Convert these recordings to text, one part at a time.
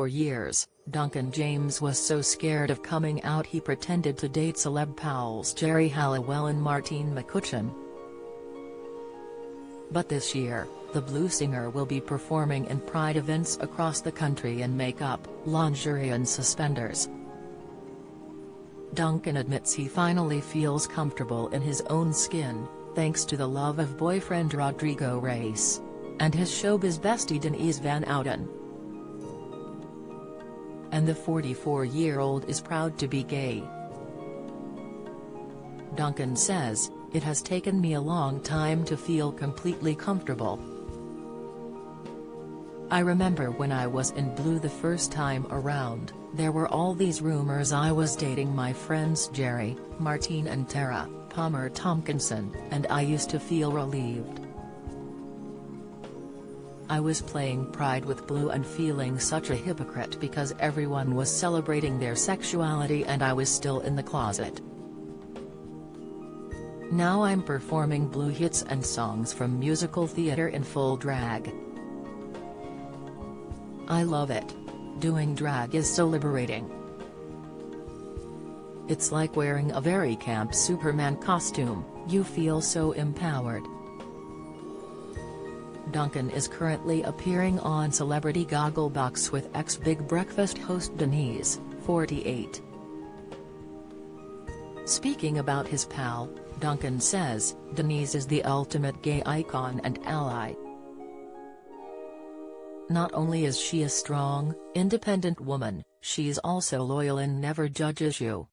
For years, Duncan James was so scared of coming out he pretended to date celeb pals Geri Halwell and Martine McCutcheon. But this year, the blues singer will be performing in Pride events across the country in makeup, lingerie and suspenders. Duncan admits he finally feels comfortable in his own skin, thanks to the love of boyfriend Rodrigo Reis and his showbiz bestie Denise Van Ouden. And the 44-year-old is proud to be gay. Duncan says, "It has taken me a long time to feel completely comfortable. I remember when I was in Blue the first time around, there were all these rumors I was dating my friends Geri, Martine and Tara Palmer Tomkinson, and I used to feel relieved. I was playing Pride with Blue and feeling such a hypocrite because everyone was celebrating their sexuality and I was still in the closet. Now I'm performing Blue hits and songs from musical theater in full drag. I love it. Doing drag is so liberating. It's like wearing a very camp Superman costume, you feel so empowered." Duncan is currently appearing on Celebrity Gogglebox with ex-Big Breakfast host Denise, 48. Speaking about his pal, Duncan says, "Denise is the ultimate gay icon and ally. Not only is she a strong, independent woman, she's also loyal and never judges you.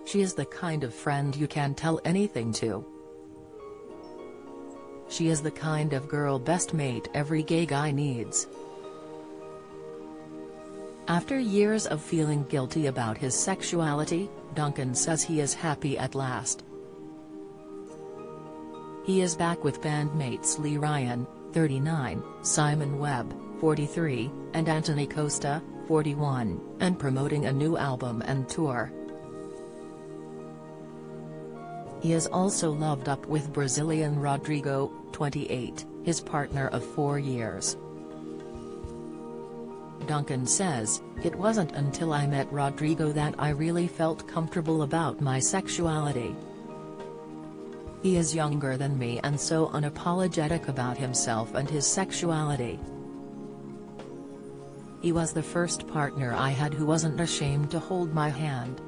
She is the kind of friend you can tell anything to. She is the kind of girl best mate every gay guy needs." After years of feeling guilty about his sexuality, Duncan says he is happy at last. He is back with bandmates Lee Ryan, 39, Simon Webb, 43, and Anthony Costa, 41, and promoting a new album and tour. He is also loved up with Brazilian Rodrigo, 28, his partner of 4 years. Duncan says, "It wasn't until I met Rodrigo that I really felt comfortable about my sexuality. He is younger than me and so unapologetic about himself and his sexuality. He was the first partner I had who wasn't ashamed to hold my hand.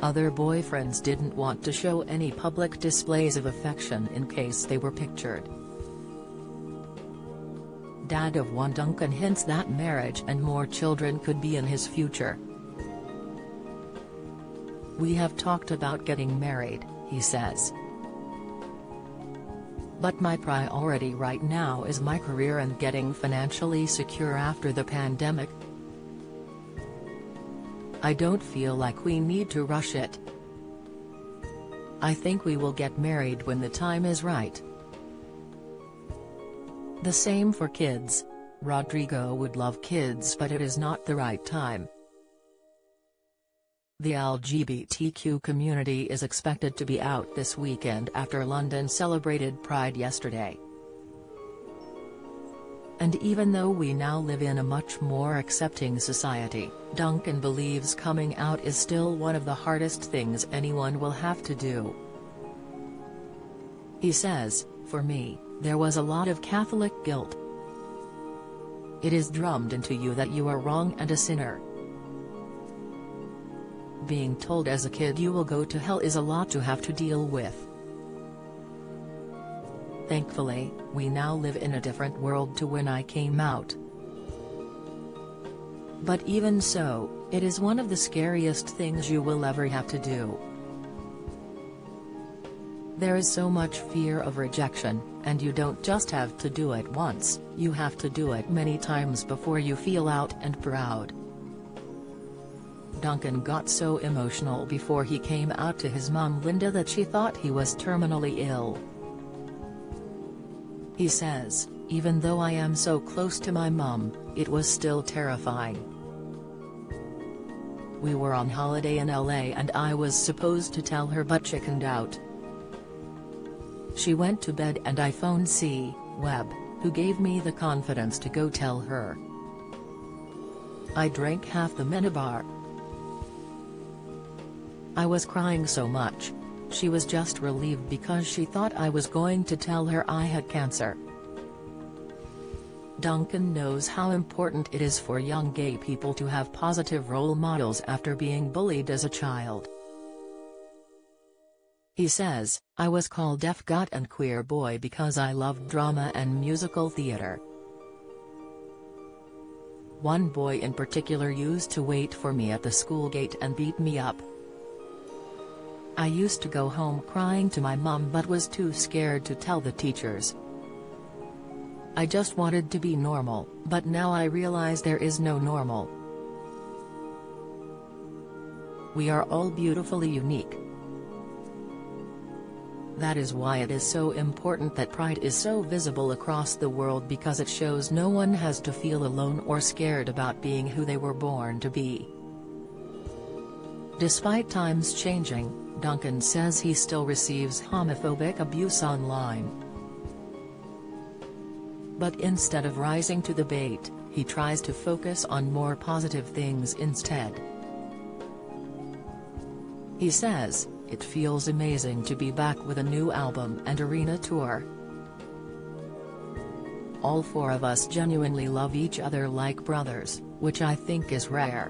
Other boyfriends didn't want to show any public displays of affection in case they were pictured." Dad of one, Duncan hints that marriage and more children could be in his future. "We have talked about getting married," he says. "But my priority right now is my career and getting financially secure after the pandemic. I don't feel like we need to rush it. I think we will get married when the time is right." The same for kids. Rodrigo would love kids but it is not the right time. The LGBTQ community is expected to be out this weekend after London celebrated Pride yesterday. And even though we now live in a much more accepting society, Duncan believes coming out is still one of the hardest things anyone will have to do. He says, "For me, there was a lot of Catholic guilt. It is drummed into you that you are wrong and a sinner. Being told as a kid you will go to hell is a lot to have to deal with. Thankfully, we now live in a different world to when I came out. But even so, it is one of the scariest things you will ever have to do. There is so much fear of rejection, and you don't just have to do it once, you have to do it many times before you feel out and proud." Duncan got so emotional before he came out to his mom Linda that she thought he was terminally ill. He says, "Even though I am so close to my mom, it was still terrifying. We were on holiday in LA and I was supposed to tell her but chickened out. She went to bed and I phoned C. Webb, who gave me the confidence to go tell her. I drank half the minibar. I was crying so much. She was just relieved because she thought I was going to tell her I had cancer. Duncan knows how important it is for young gay people to have positive role models after being bullied as a child. He says, "I was called deaf gut and queer boy because I loved drama and musical theater. One boy in particular used to wait for me at the school gate and beat me up. I used to go home crying to my mom but was too scared to tell the teachers. I just wanted to be normal, but now I realize there is no normal. We are all beautifully unique. That is why it is so important that Pride is so visible across the world, because it shows no one has to feel alone or scared about being who they were born to be." Despite times changing, Duncan says he still receives homophobic abuse online. But instead of rising to the bait, he tries to focus on more positive things instead. He says, "It feels amazing to be back with a new album and arena tour. All four of us genuinely love each other like brothers, which I think is rare.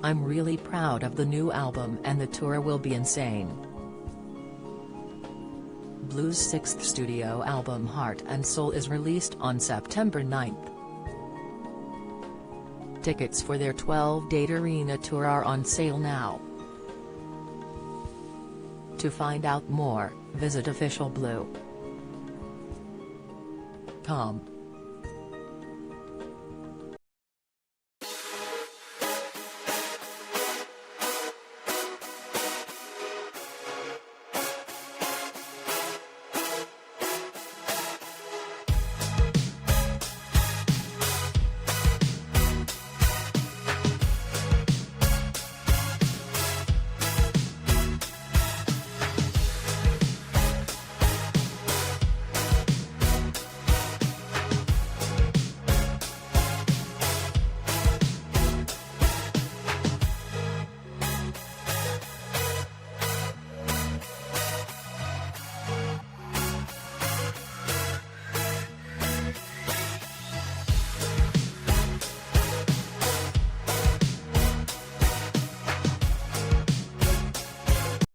I'm really proud of the new album and the tour will be insane." Blue's sixth studio album Heart and Soul is released on September 9th. Tickets for their 12-date arena tour are on sale now. To find out more, visit officialblue.com.